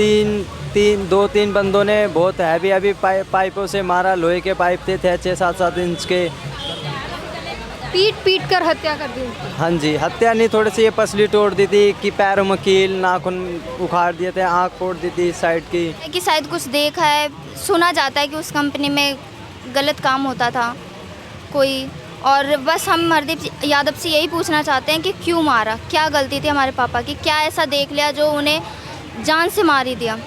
दो तीन बंदों ने बहुत हैवी पाइपों से मारा। लोहे के पाइप थे 6-7 इंच के। पीट कर हत्या कर दी उनकी। हाँ जी, हत्या नहीं, थोड़ी सी ये पसली तोड़ दी थी कि पैरों में कील, नाखून उखाड़ दिए थे, आँख फोड़ दी थी साइड की। कि शायद कुछ देखा है, सुना जाता है कि उस कंपनी में गलत काम होता था कोई। और बस हम हरदीप यादव से यही पूछना चाहते हैं कि क्यों मारा, क्या गलती थी हमारे पापा की, क्या ऐसा देख लिया जो उन्हें जान से मार ही दिया।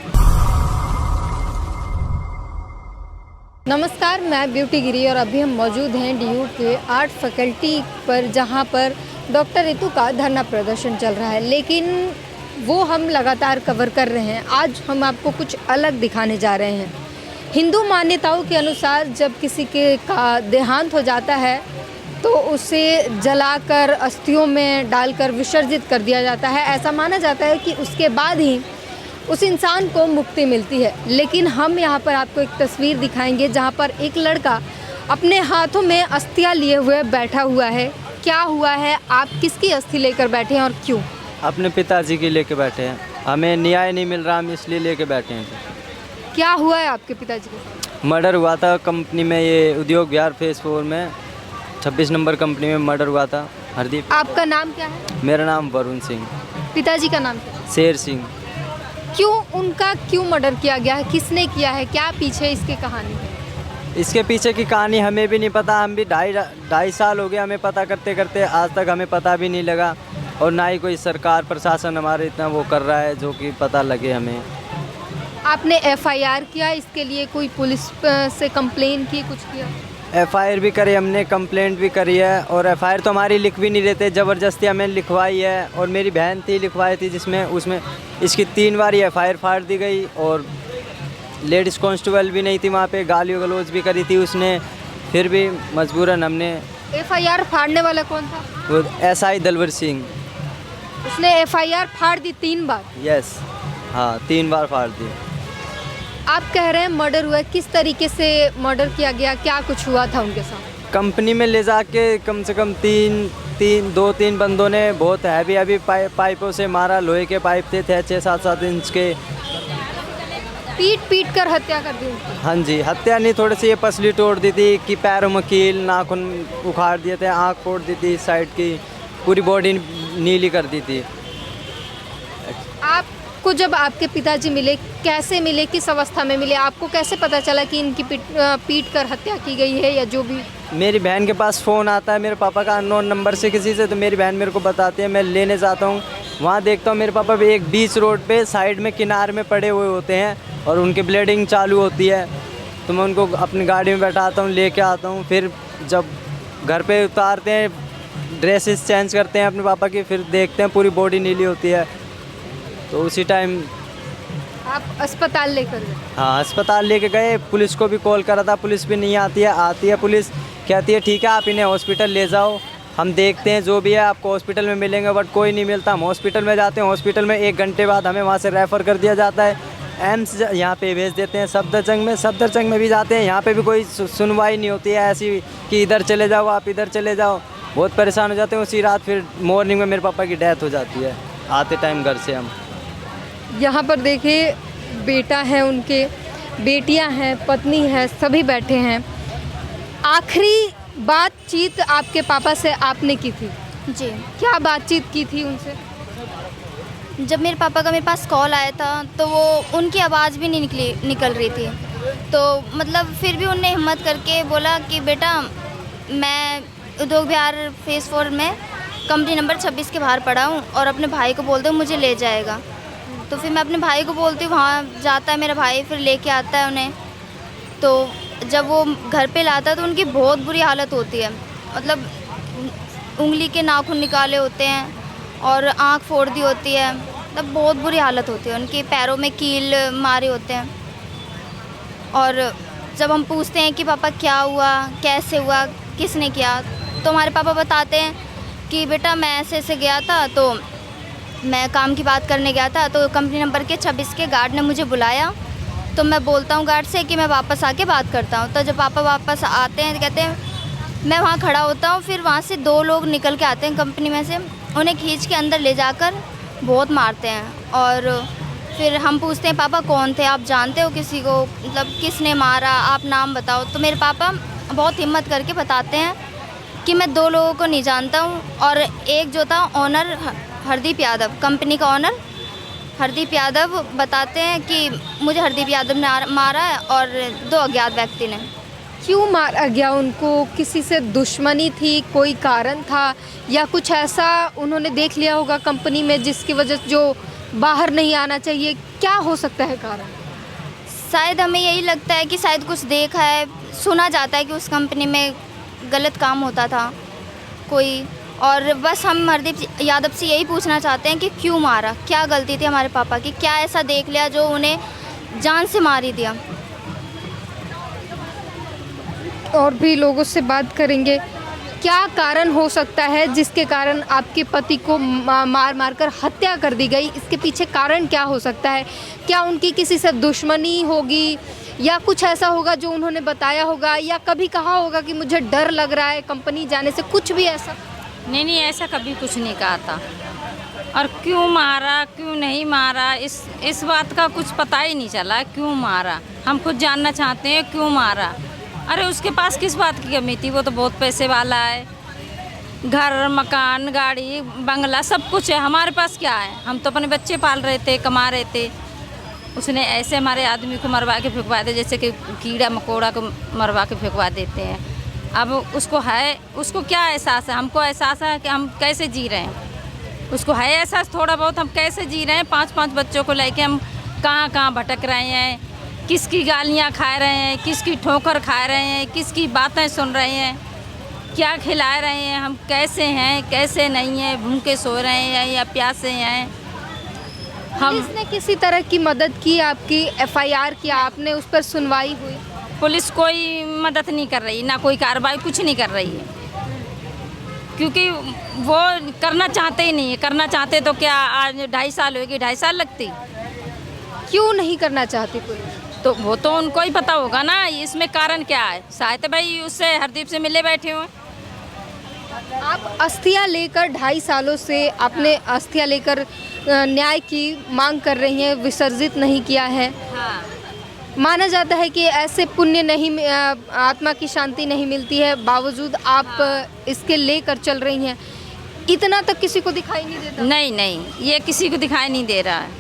नमस्कार, मैं ब्यूटी गिरी और अभी हम मौजूद हैं डीयू के आर्ट फैकल्टी पर, जहां पर डॉक्टर रितु का धरना प्रदर्शन चल रहा है, लेकिन वो हम लगातार कवर कर रहे हैं। आज हम आपको कुछ अलग दिखाने जा रहे हैं। हिंदू मान्यताओं के अनुसार जब किसी के का देहांत हो जाता है तो उसे जलाकर अस्थियों में डालकर विसर्जित कर दिया जाता है। ऐसा माना जाता है कि उसके बाद ही उस इंसान को मुक्ति मिलती है। लेकिन हम यहाँ पर आपको एक तस्वीर दिखाएंगे जहाँ पर एक लड़का अपने हाथों में अस्थियाँ लिए हुए बैठा हुआ है। क्या हुआ है, आप किसकी अस्थि लेकर बैठे हैं और क्यों? अपने पिताजी की लेके बैठे हैं। हमें न्याय नहीं मिल रहा, हम इसलिए लेके बैठे हैं। क्या हुआ है आपके पिताजी के साथ? मर्डर हुआ था कंपनी में, ये उद्योग विहार फेज 4 में 26 नंबर कंपनी में मर्डर हुआ था। हरदीप। आपका नाम क्या है? मेरा नाम वरुण सिंह। पिताजी का नाम क्या है? शेर सिंह। क्यों मर्डर किया गया है, किसने किया है, क्या पीछे इसकी कहानी है? इसके पीछे की कहानी हमें भी नहीं पता। हम भी ढाई साल हो गए हमें पता करते करते, आज तक हमें पता भी नहीं लगा। और ना ही कोई सरकार प्रशासन हमारे इतना वो कर रहा है जो कि पता लगे हमें। आपने FIR किया इसके लिए? कोई पुलिस से कंप्लेन की, कुछ किया? FIR भी करी हमने, कंप्लेंट भी करी है। और FIR तो हमारी लिख भी नहीं रहते, ज़बरदस्ती हमें लिखवाई है। और मेरी बहन थी लिखवाई थी, जिसमें उसमें इसकी 3 बार FIR फाड़ दी गई। और लेडीज़ कांस्टेबल भी नहीं थी वहाँ पे, गाली गलौज भी करी थी उसने। फिर भी मजबूरन हमने। FIR फाड़ने वाला कौन था? वो SI दलवर सिंह। उसने FIR फाड़ दी 3 बार? यस, हाँ 3 बार फाड़ दी। आप कह रहे हैं मर्डर हुआ है, किस तरीके से मर्डर किया गया, क्या कुछ हुआ था उनके साथ? कंपनी में ले जाके कम से कम 2-3 बंदों ने बहुत हैवी पाइपों से मारा। लोहे के पाइप थे 6-7 इंच के। पीट कर हत्या कर दी उनकी। हाँ जी, हत्या नहीं, थोड़ी सी ये पसली तोड़ दी थी कि पैरों में कील, नाखून उखाड़ दिए थे, आँख फोड़ दी थी साइड की, पूरी बॉडी नीली कर दी थी। आपको जब आपके पिताजी मिले, कैसे मिले, किस अवस्था में मिले, आपको कैसे पता चला कि इनकी पीट कर हत्या की गई है या जो भी? मेरी बहन के पास फ़ोन आता है मेरे पापा का अननोन नंबर से किसी से, तो मेरी बहन मेरे को बताती है। मैं लेने जाता हूँ, वहाँ देखता हूँ मेरे पापा भी एक बीच रोड पे साइड में किनारे में पड़े हुए होते हैं और उनकी ब्लीडिंग चालू होती है। तो मैं उनको अपनी गाड़ी में बैठाता हूँ, लेके आता हूँ। फिर जब घर पे उतारते हैं, ड्रेसेस चेंज करते हैं अपने पापा की, फिर देखते हैं पूरी बॉडी नीली होती है। तो उसी टाइम आप अस्पताल लेकर गए? हाँ, अस्पताल लेके गए। पुलिस को भी कॉल करा था, पुलिस भी नहीं आती है। आती है पुलिस, कहती है ठीक है आप इन्हें हॉस्पिटल ले जाओ, हम देखते हैं जो भी है आपको हॉस्पिटल में मिलेंगे। बट कोई नहीं मिलता। हम हॉस्पिटल में जाते हैं, हॉस्पिटल में 1 घंटे बाद हमें वहाँ से रेफ़र कर दिया जाता है। एम्स यहाँ पे भेज देते हैं। सफदरजंग में भी जाते हैं, यहाँ पे भी कोई सुनवाई नहीं होती है ऐसी कि इधर चले जाओ, आप इधर चले जाओ। बहुत परेशान हो जाते हैं। उसी रात फिर मॉर्निंग में मेरे पापा की डेथ हो जाती है आते टाइम घर से। हम यहाँ पर देखिए, बेटा है उनके, बेटियाँ हैं, पत्नी है, सभी बैठे हैं। आखिरी बातचीत आपके पापा से आपने की थी? जी। क्या बातचीत की थी उनसे? जब मेरे पापा का मेरे पास कॉल आया था तो वो उनकी आवाज़ भी नहीं निकल रही थी। तो मतलब फिर भी उनने हिम्मत करके बोला कि बेटा मैं उद्योग विहार फेज 4 में कंपनी नंबर 26 के बाहर पड़ा हूँ और अपने भाई को बोल दो मुझे ले जाएगा। तो फिर मैं अपने भाई को बोलती हूँ, वहाँ जाता है मेरा भाई, फिर लेके आता है उन्हें। तो जब वो घर पे लाता है तो उनकी बहुत बुरी हालत होती है। मतलब उंगली के नाखून निकाले होते हैं और आँख फोड़ दी होती है। मतलब बहुत बुरी हालत होती है उनके, पैरों में कील मारे होते हैं। और जब हम पूछते हैं कि पापा क्या हुआ, कैसे हुआ, किसने किया, तो हमारे पापा बताते हैं कि बेटा मैं ऐसे गया था, तो मैं काम की बात करने गया था, तो कंपनी नंबर के 26 के गार्ड ने मुझे बुलाया। तो मैं बोलता हूँ गार्ड से कि मैं वापस आके बात करता हूँ। तो जब पापा वापस आते हैं तो कहते हैं, मैं वहाँ खड़ा होता हूँ। फिर वहाँ से 2 लोग निकल के आते हैं कंपनी में से, उन्हें खींच के अंदर ले जाकर बहुत मारते हैं। और फिर हम पूछते हैं पापा कौन थे, आप जानते हो किसी को, मतलब किसने मारा, आप नाम बताओ। तो मेरे पापा बहुत हिम्मत करके बताते हैं कि मैं 2 लोगों को नहीं जानता हूँ, और एक जो था ओनर हरदीप यादव, कंपनी का ओनर हरदीप यादव, बताते हैं कि मुझे हरदीप यादव ने मारा है और 2 अज्ञात व्यक्ति ने। क्यों मारा गया उनको? किसी से दुश्मनी थी, कोई कारण था, या कुछ ऐसा उन्होंने देख लिया होगा कंपनी में जिसकी वजह से जो बाहर नहीं आना चाहिए? क्या हो सकता है कारण? शायद हमें यही लगता है कि शायद कुछ देखा है, सुना जाता है कि उस कंपनी में गलत काम होता था कोई, और बस हम हरदीप यादव से यही पूछना चाहते हैं कि क्यों मारा, क्या गलती थी हमारे पापा की, क्या ऐसा देख लिया जो उन्हें जान से मार ही दिया। और भी लोगों से बात करेंगे। क्या कारण हो सकता है जिसके कारण आपके पति को मार मार कर हत्या कर दी गई? इसके पीछे कारण क्या हो सकता है? क्या उनकी किसी से दुश्मनी होगी, या कुछ ऐसा होगा जो उन्होंने बताया होगा, या कभी कहा होगा कि मुझे डर लग रहा है कंपनी जाने से, कुछ भी ऐसा? नहीं, ऐसा कभी कुछ नहीं कहा था। और क्यों मारा क्यों नहीं मारा, इस बात का कुछ पता ही नहीं चला। क्यों मारा हम खुद जानना चाहते हैं, क्यों मारा। अरे उसके पास किस बात की कमी थी, वो तो बहुत पैसे वाला है, घर मकान गाड़ी बंगला सब कुछ है। हमारे पास क्या है? हम तो अपने बच्चे पाल रहे थे, कमा रहे थे। उसने ऐसे हमारे आदमी को मरवा के फेंकवा दे, जैसे कि कीड़ा मकोड़ा को मरवा के फेंकवा देते हैं। अब उसको क्या एहसास है? हमको एहसास है कि हम कैसे जी रहे हैं। उसको है एहसास थोड़ा बहुत, हम कैसे जी रहे हैं। 5-5 बच्चों को लेके हम कहाँ भटक रहे हैं, किसकी गालियाँ खा रहे हैं, किसकी ठोकर खा रहे हैं, किसकी बातें सुन रहे हैं, क्या खिला रहे हैं, हम कैसे हैं कैसे नहीं हैं, भूखे सो रहे हैं या प्यासे हैं। पुलिस ने किसी तरह की मदद की आपकी? FIR किया आपने, उस पर सुनवाई हुई? पुलिस कोई मदद नहीं कर रही, ना कोई कार्रवाई, कुछ नहीं कर रही है, क्योंकि वो करना चाहते ही नहीं है। करना चाहते तो क्या आज 2.5 साल होगी, 2.5 साल लगती। क्यों नहीं करना चाहती पुलिस? तो वो तो उनको ही पता होगा ना, इसमें कारण क्या है। शायद भाई उससे हरदीप से मिले बैठे हुए। आप अस्थियां लेकर 2.5 सालों से आपने अस्थियां लेकर न्याय की मांग कर रही हैं, विसर्जित नहीं किया है। हाँ। माना जाता है कि ऐसे पुण्य नहीं, आत्मा की शांति नहीं मिलती है, बावजूद आप इसके लेकर चल रही हैं। इतना तक किसी को दिखाई नहीं देता? नहीं, ये किसी को दिखाई नहीं दे रहा है।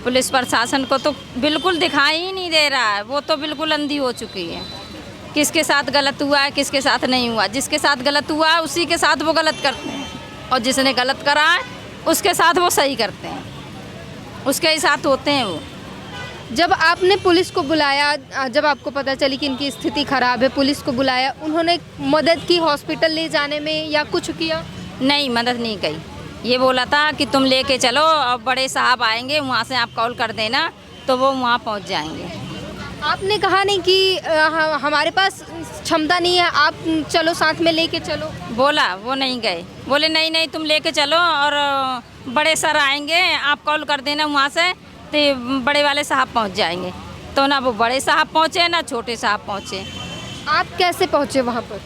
पुलिस प्रशासन को तो बिल्कुल दिखाई ही नहीं दे रहा है। वो तो बिल्कुल अंधी हो चुकी है। किसके साथ गलत हुआ है, किसके साथ नहीं हुआ। जिसके साथ गलत हुआ है उसी के साथ वो गलत करते हैं, और जिसने गलत करा है उसके साथ वो सही करते हैं, उसके ही साथ होते हैं वो। जब आपने पुलिस को बुलाया, जब आपको पता चली कि इनकी स्थिति खराब है, पुलिस को बुलाया, उन्होंने मदद की हॉस्पिटल ले जाने में या कुछ किया? नहीं, मदद नहीं की। ये बोला था कि तुम लेके चलो, अब बड़े साहब आएंगे, वहाँ से आप कॉल कर देना तो वो वहाँ पहुँच जाएंगे। आपने कहा नहीं कि हमारे पास क्षमता नहीं है, आप चलो साथ में लेके चलो? बोला, वो नहीं गए। बोले नहीं तुम लेके चलो, और बड़े सर आएंगे, आप कॉल कर देना वहाँ से, तो बड़े वाले साहब पहुँच जाएंगे। तो ना वो बड़े साहब पहुँचे ना छोटे साहब पहुँचे। आप कैसे पहुँचे वहाँ पर?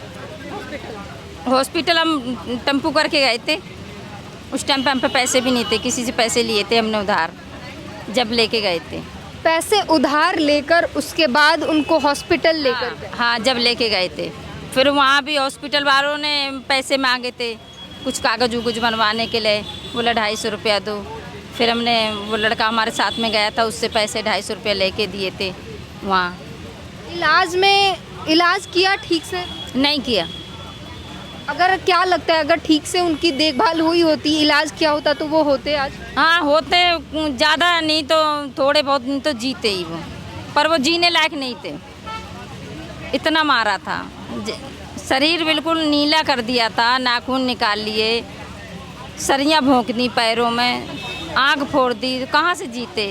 हॉस्पिटल हम टेम्पू करके गए थे। उस टाइम पे हम पे पैसे भी नहीं थे, किसी से पैसे लिए थे हमने उधार, जब लेके गए थे। पैसे उधार लेकर उसके बाद उनको हॉस्पिटल लेकर गए? हाँ, जब लेके गए थे। फिर वहाँ भी हॉस्पिटल वालों ने पैसे मांगे थे कुछ कागज उगज बनवाने के लिए। बोला 250 रुपया दो। फिर हमने, वो लड़का हमारे साथ में गया था, उससे पैसे 250 रुपया लेके दिए थे वहाँ। इलाज किया ठीक से? नहीं किया। अगर क्या लगता है, अगर ठीक से उनकी देखभाल हुई होती, इलाज किया होता, तो वो होते आज? हाँ होते, ज़्यादा नहीं तो थोड़े बहुत नहीं तो जीते ही वो, पर वो जीने लायक नहीं थे, इतना मारा था। शरीर बिल्कुल नीला कर दिया था, नाखून निकाल लिए, सरियाँ भोंक दी पैरों में, आँख फोड़ दी। कहाँ से जीते?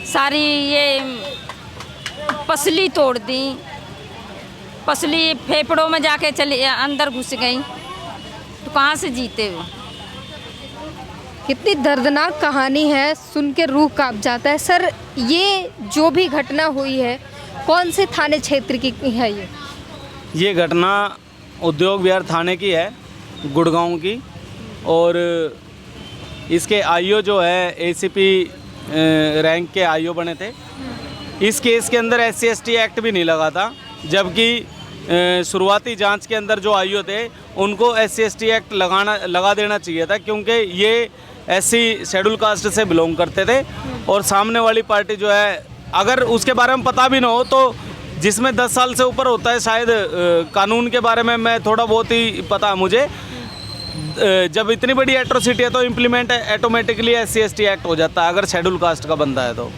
सारी ये पसली तोड़ दी, पसली फेफड़ों में जाके चली अंदर घुस गई, तो कहाँ से जीते वो। कितनी दर्दनाक कहानी है, सुन के रूह कांप जाता है। सर, ये जो भी घटना हुई है कौन से थाने क्षेत्र की है? ये घटना उद्योग विहार थाने की है, गुड़गांव की। और इसके आईओ जो है ACP रैंक के आईओ बने थे। इस केस के अंदर SC/ST एक्ट भी नहीं लगा था, जबकि शुरुआती जांच के अंदर जो आईओ थे उनको SC/ST एक्ट लगा देना चाहिए था, क्योंकि ये SC शेड्यूल कास्ट से बिलोंग करते थे। और सामने वाली पार्टी जो है, अगर उसके बारे में पता भी ना हो तो जिसमें 10 साल से ऊपर होता है, शायद कानून के बारे में मैं थोड़ा बहुत ही पता है मुझे, जब इतनी बड़ी एट्रोसिटी है तो इम्प्लीमेंट ऑटोमेटिकली SC/ST एक्ट हो जाता है अगर शेड्यूल कास्ट का बंदा है तो।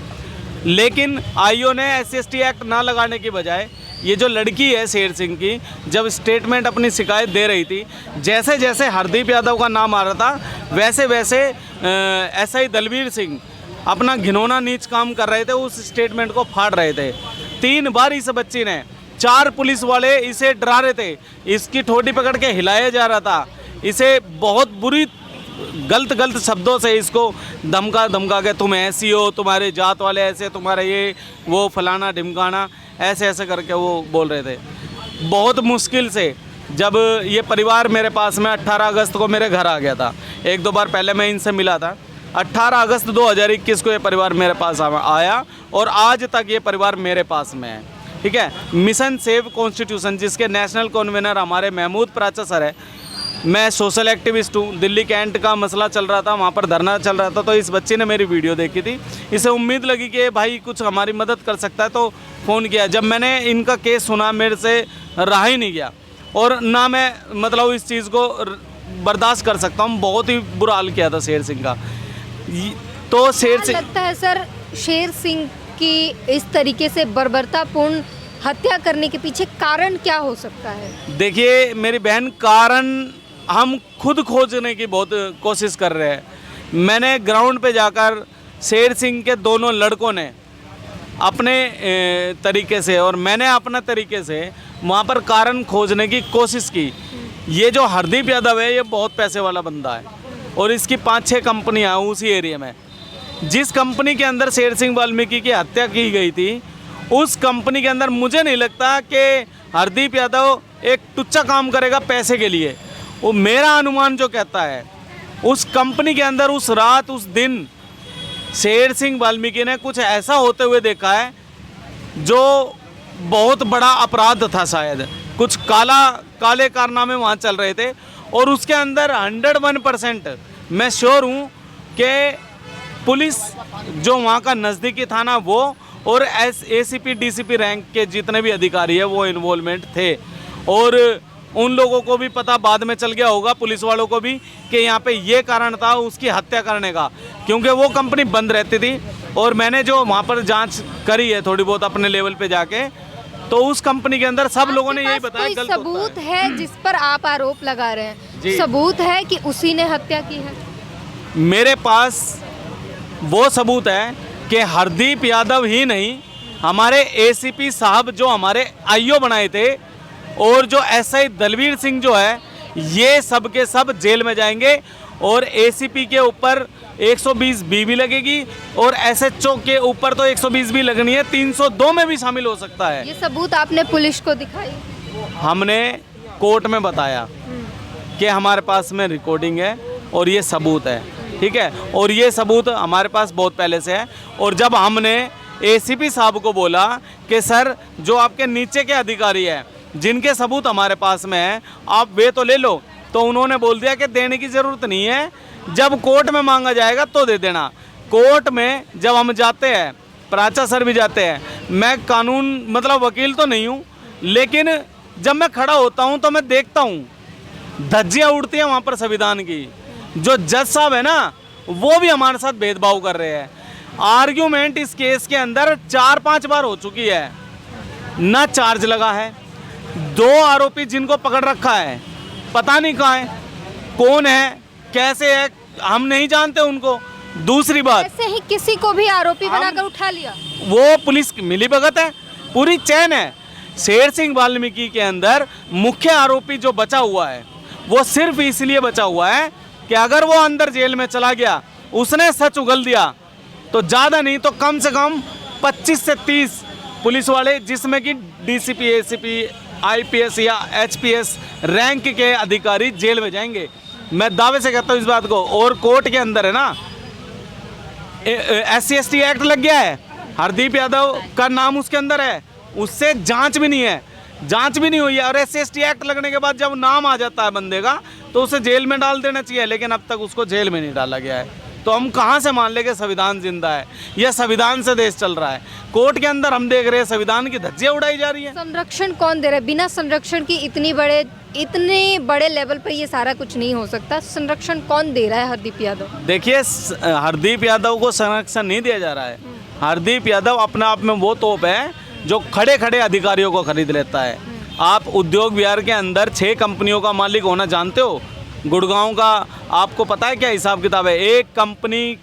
लेकिन आईओ ने SC/ST एक्ट ना लगाने की बजाय ये जो लड़की है शेर सिंह की, जब स्टेटमेंट अपनी शिकायत दे रही थी, जैसे जैसे हरदीप यादव का नाम आ रहा था वैसे वैसे SI दलवीर सिंह अपना घिनौना नीच काम कर रहे थे, उस स्टेटमेंट को फाड़ रहे थे। 3 बार इस बच्ची ने, 4 पुलिस वाले इसे डरा रहे थे, इसकी ठोडी पकड़ के हिलाया जा रहा था, इसे बहुत बुरी गलत शब्दों से इसको धमका के तुम ऐसी हो, तुम्हारे जात वाले ऐसे, तुम्हारे ये वो फलाना ढिमकाना, ऐसे करके वो बोल रहे थे। बहुत मुश्किल से जब ये परिवार मेरे पास में 18 अगस्त को मेरे घर आ गया था, 1-2 बार पहले मैं इनसे मिला था। 18 अगस्त 2021 को ये परिवार मेरे पास आया और आज तक ये परिवार मेरे पास में है। ठीक है, मिशन सेव कॉन्स्टिट्यूशन जिसके नेशनल कन्वीनर हमारे महमूद प्राचा सर है। मैं सोशल एक्टिविस्ट हूँ। दिल्ली कैंट का मसला चल रहा था, वहाँ पर धरना चल रहा था, तो इस बच्चे ने मेरी वीडियो देखी थी, इसे उम्मीद लगी कि भाई कुछ हमारी मदद कर सकता है, तो फ़ोन किया। जब मैंने इनका केस सुना मेरे से रहा ही नहीं गया, और ना मैं मतलब इस चीज़ को बर्दाश्त कर सकता हूँ। बहुत ही बुरा हाल किया था शेर सिंह का। तो शेर सिंह, लगता है सर शेर सिंह की इस तरीके से बर्बरतापूर्ण हत्या करने के पीछे कारण क्या हो सकता है? देखिए मेरी बहन, कारण हम खुद खोजने की बहुत कोशिश कर रहे हैं। मैंने ग्राउंड पे जाकर शेर सिंह के दोनों लड़कों ने अपने तरीके से और मैंने अपना तरीके से वहाँ पर कारण खोजने की कोशिश की। ये जो हरदीप यादव है ये बहुत पैसे वाला बंदा है और इसकी 5-6 कंपनियाँ हैं उसी एरिया में। जिस कंपनी के अंदर शेर सिंह वाल्मीकि की हत्या की गई थी, उस कंपनी के अंदर मुझे नहीं लगता कि हरदीप यादव एक टुच्चा काम करेगा पैसे के लिए। वो मेरा अनुमान जो कहता है, उस कंपनी के अंदर उस रात उस दिन शेर सिंह वाल्मीकि ने कुछ ऐसा होते हुए देखा है जो बहुत बड़ा अपराध था। शायद कुछ काले कारनामे वहाँ चल रहे थे और उसके अंदर 101% मैं श्योर हूँ कि पुलिस जो वहाँ का नज़दीकी थाना वो और ACP DCP रैंक के जितने भी अधिकारी है वो इन्वॉल्वमेंट थे। और उन लोगों को भी पता बाद में चल गया होगा, पुलिस वालों को भी, कि यहाँ पे ये कारण था उसकी हत्या करने का, क्योंकि वो कंपनी बंद रहती थी। और मैंने जो वहाँ पर जांच करी है थोड़ी बहुत अपने लेवल पे जाके, तो उस कंपनी के अंदर सब लोगों ने यही बताया गलत होता है। सबूत है जिस पर आप आरोप लगा रहे हैं, सबूत है कि उसी ने हत्या की है? मेरे पास वो सबूत है कि हरदीप यादव ही नहीं, हमारे ACP साहब जो हमारे IO बनाए थे और जो SI दलवीर सिंह जो है, ये सब के सब जेल में जाएंगे। और ACP के ऊपर 120B भी लगेगी और SHO के ऊपर तो 120 भी लगनी है, 302 में भी शामिल हो सकता है। ये सबूत आपने पुलिस को दिखाई? हमने कोर्ट में बताया कि हमारे पास में रिकॉर्डिंग है और ये सबूत है, ठीक है। और ये सबूत हमारे पास बहुत पहले से है। और जब हमने ACP साहब को बोला कि सर जो आपके नीचे के अधिकारी हैं जिनके सबूत हमारे पास में है आप वे तो ले लो, तो उन्होंने बोल दिया कि देने की ज़रूरत नहीं है, जब कोर्ट में मांगा जाएगा तो दे देना। कोर्ट में जब हम जाते हैं, प्राचा सर भी जाते हैं, मैं कानून मतलब वकील तो नहीं हूँ, लेकिन जब मैं खड़ा होता हूँ तो मैं देखता हूँ धज्जियाँ उड़ती हैं वहाँ पर संविधान की। जो जज साहब है ना वो भी हमारे साथ भेदभाव कर रहे हैं। आर्ग्यूमेंट इस केस के अंदर 4-5 बार हो चुकी है, ना चार्ज लगा है। 2 आरोपी जिनको पकड़ रखा है पता नहीं कहाँ है, कौन है, कैसे है, हम नहीं जानते उनको। दूसरी बात, ऐसे ही किसी को भी आरोपी बनाकर उठा लिया, वो पुलिस मिली भगत है, पूरी चैन है। शेर सिंह वाल्मीकि के अंदर मुख्य आरोपी जो बचा हुआ है वो सिर्फ इसलिए बचा हुआ है कि अगर वो अंदर जेल में चला गया, उसने सच उगल दिया, तो ज़्यादा नहीं तो कम से कम 25 से 30 पुलिस वाले, जिसमें कि DCP ACP IPS या HPS रैंक के अधिकारी जेल में जाएंगे। मैं दावे से कहता हूँ इस बात को। और कोर्ट के अंदर है ना, SC/ST एक्ट लग गया है, हरदीप यादव का नाम उसके अंदर है, उससे जांच भी नहीं है, जांच भी नहीं हुई है। और SC/ST एक्ट लगने के बाद जब नाम आ जाता है बंदे का तो उसे जेल में डाल देना चाहिए, लेकिन अब तक उसको जेल में नहीं डाला गया है। तो हम कहाँ से मान लें कि संविधान जिंदा है? यह संविधान से देश चल रहा है। कोर्ट के अंदर हम देख रहे हैं संविधान की धज्जियां उड़ाई जा रही है। संरक्षण कौन दे रहा है? बिना संरक्षण की इतने बड़े लेवल पर ये सारा कुछ नहीं हो सकता। संरक्षण कौन दे रहा है हरदीप यादव? देखिए, हरदीप यादव को संरक्षण नहीं दिया जा रहा है। हरदीप यादव अपने आप में वो तोप है जो खड़े खड़े अधिकारियों को खरीद लेता है। आप उद्योग विहार के अंदर 6 कंपनियों का मालिक होना जानते हो? गुड़गांव का आपको पता है क्या हिसाब किताब है? एक कंपनी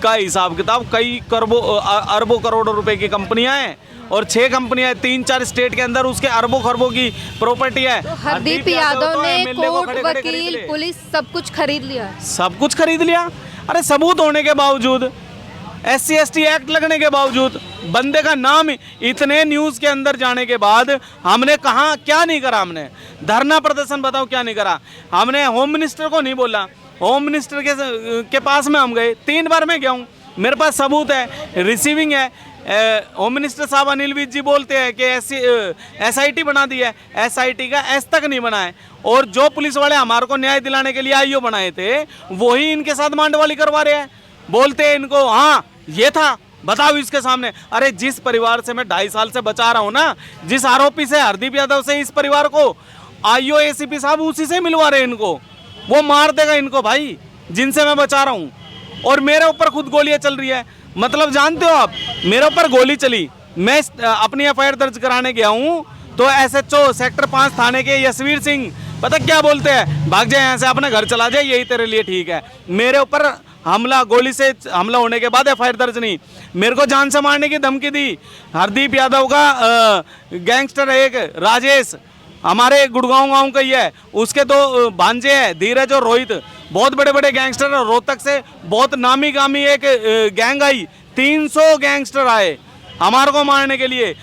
का हिसाब किताब कई अरबों करोड़ों रुपए की कंपनियां हैं, और 6 कंपनियां हैं, 3-4 स्टेट के अंदर उसके अरबों खरबों की प्रॉपर्टी है। तो हरदीप यादव ने कोर्ट, वकील, पुलिस सब कुछ खरीद लिया। सब कुछ खरीद लिया। अरे सबूत होने के बावजूद, SC/ST एक्ट लगने के बावजूद, बंदे का नाम इतने न्यूज़ के अंदर जाने के बाद हमने कहाँ क्या नहीं करा? हमने धरना प्रदर्शन बताओ क्या नहीं करा? हमने होम मिनिस्टर को नहीं बोला, होम मिनिस्टर के पास में हम गए, 3 बार मैं गया हूँ, मेरे पास सबूत है, रिसीविंग है। होम मिनिस्टर साहब अनिल विज जी बोलते हैं कि SIT बना दी है, SIT का S तक नहीं बना है। और जो पुलिस वाले हमारे को न्याय दिलाने के लिए IO बनाए थे, वही इनके साथ मांडवाली करवा रहे हैं। बोलते हैं इनको, हाँ ये था, बताओ इसके सामने। अरे जिस परिवार से मैं 2.5 साल से बचा रहा हूँ ना, जिस आरोपी से, हरदीप यादव से, इस परिवार को IO ACP साहब उसी से मिलवा रहे हैं इनको। वो मार देगा इनको भाई, जिनसे मैं बचा रहा हूँ। और मेरे ऊपर खुद गोलियां चल रही है। मतलब जानते हो आप, मेरे ऊपर गोली चली, मैं अपनी FIR दर्ज कराने गया हूँ, तो SHO सेक्टर 5 थाने के यशवीर सिंह पता क्या बोलते हैं? भाग जाए यहाँ से, अपने घर चला जाए, यही तेरे लिए ठीक है। मेरे ऊपर हमला, गोली से हमला होने के बाद FIR दर्ज नहीं, मेरे को जान से मारने की धमकी दी। हरदीप यादव का गैंगस्टर एक राजेश, हमारे गुड़गांव गांव का ही है, उसके 2 भांजे हैं, धीरज और रोहित, बहुत बड़े बड़े गैंगस्टर। रोहतक से बहुत नामी गामी एक गैंग आई, 300 गैंगस्टर आए हमारे को मारने के लिए।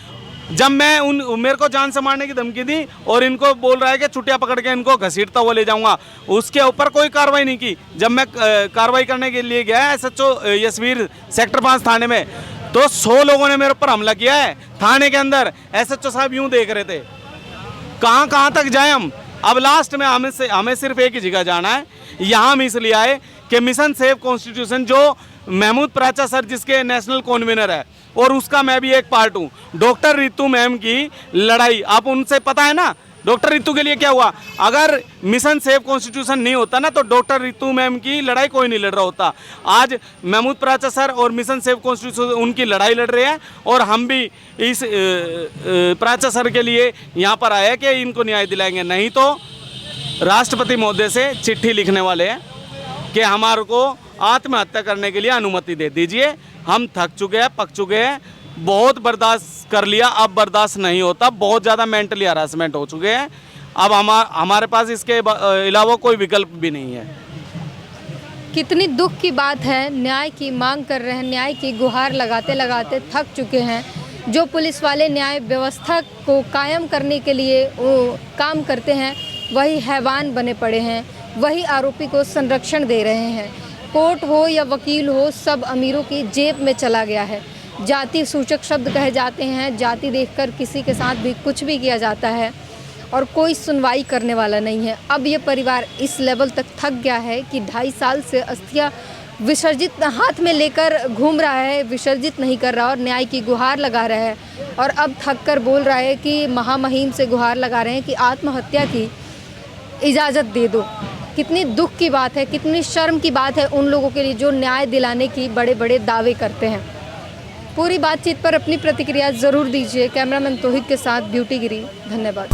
जब मैं मेरे को जान से मारने की धमकी दी और इनको बोल रहा है कि छुट्टियां पकड़ के इनको घसीटता हुआ ले जाऊंगा, उसके ऊपर कोई कार्रवाई नहीं की। जब मैं कार्रवाई करने के लिए गया SHO यशवीर सेक्टर 5 थाने में, तो 100 लोगों ने मेरे ऊपर हमला किया है थाने के अंदर। SHO साहब यूं देख रहे थे, कहाँ तक जाए हम। अब लास्ट में हमें सिर्फ एक ही जगह जाना है। यहाँ हम इसलिए आए कि मिशन सेव कॉन्स्टिट्यूशन, जो महमूद प्राचा सर जिसके नेशनल कन्वीनर है, और उसका मैं भी एक पार्ट हूँ। डॉक्टर रितु मैम की लड़ाई, आप उनसे पता है ना डॉक्टर रितु के लिए क्या हुआ? अगर मिशन सेव कॉन्स्टिट्यूशन नहीं होता ना, तो डॉक्टर रितु मैम की लड़ाई कोई नहीं लड़ रहा होता। आज महमूद प्राचा सर और मिशन सेव कॉन्स्टिट्यूशन उनकी लड़ाई लड़ रहे हैं, और हम भी इस प्राचा सर के लिए यहाँ पर आए हैं कि इनको न्याय दिलाएंगे। नहीं तो राष्ट्रपति महोदय से चिट्ठी लिखने वाले हैं कि हमारे को आत्महत्या करने के लिए अनुमति दे दीजिए। हम थक चुके हैं, पक चुके हैं, बहुत बर्दाश्त कर लिया, अब बर्दाश्त नहीं होता। बहुत ज़्यादा मेंटली हरासमेंट हो चुके हैं। अब हमारे पास इसके अलावा कोई विकल्प भी नहीं है। कितनी दुख की बात है। न्याय की मांग कर रहे हैं, न्याय की गुहार लगाते लगाते थक चुके हैं। जो पुलिस वाले न्याय व्यवस्था को कायम करने के लिए वो काम करते हैं, वही हैवान बने पड़े हैं, वही आरोपी को संरक्षण दे रहे हैं। कोर्ट हो या वकील हो, सब अमीरों की जेब में चला गया है। जाति सूचक शब्द कहे जाते हैं, जाति देखकर किसी के साथ भी कुछ भी किया जाता है और कोई सुनवाई करने वाला नहीं है। अब ये परिवार इस लेवल तक थक गया है कि 2.5 साल से अस्थियां विसर्जित हाथ में लेकर घूम रहा है, विसर्जित नहीं कर रहा और न्याय की गुहार लगा रहा है। और अब थक कर बोल रहा है कि महामहिम से गुहार लगा रहे हैं कि आत्महत्या की इजाज़त दे दो। कितनी दुख की बात है, कितनी शर्म की बात है उन लोगों के लिए जो न्याय दिलाने की बड़े बड़े दावे करते हैं। पूरी बातचीत पर अपनी प्रतिक्रिया ज़रूर दीजिए। कैमरामैन तौहीद के साथ ब्यूटी गिरी, धन्यवाद।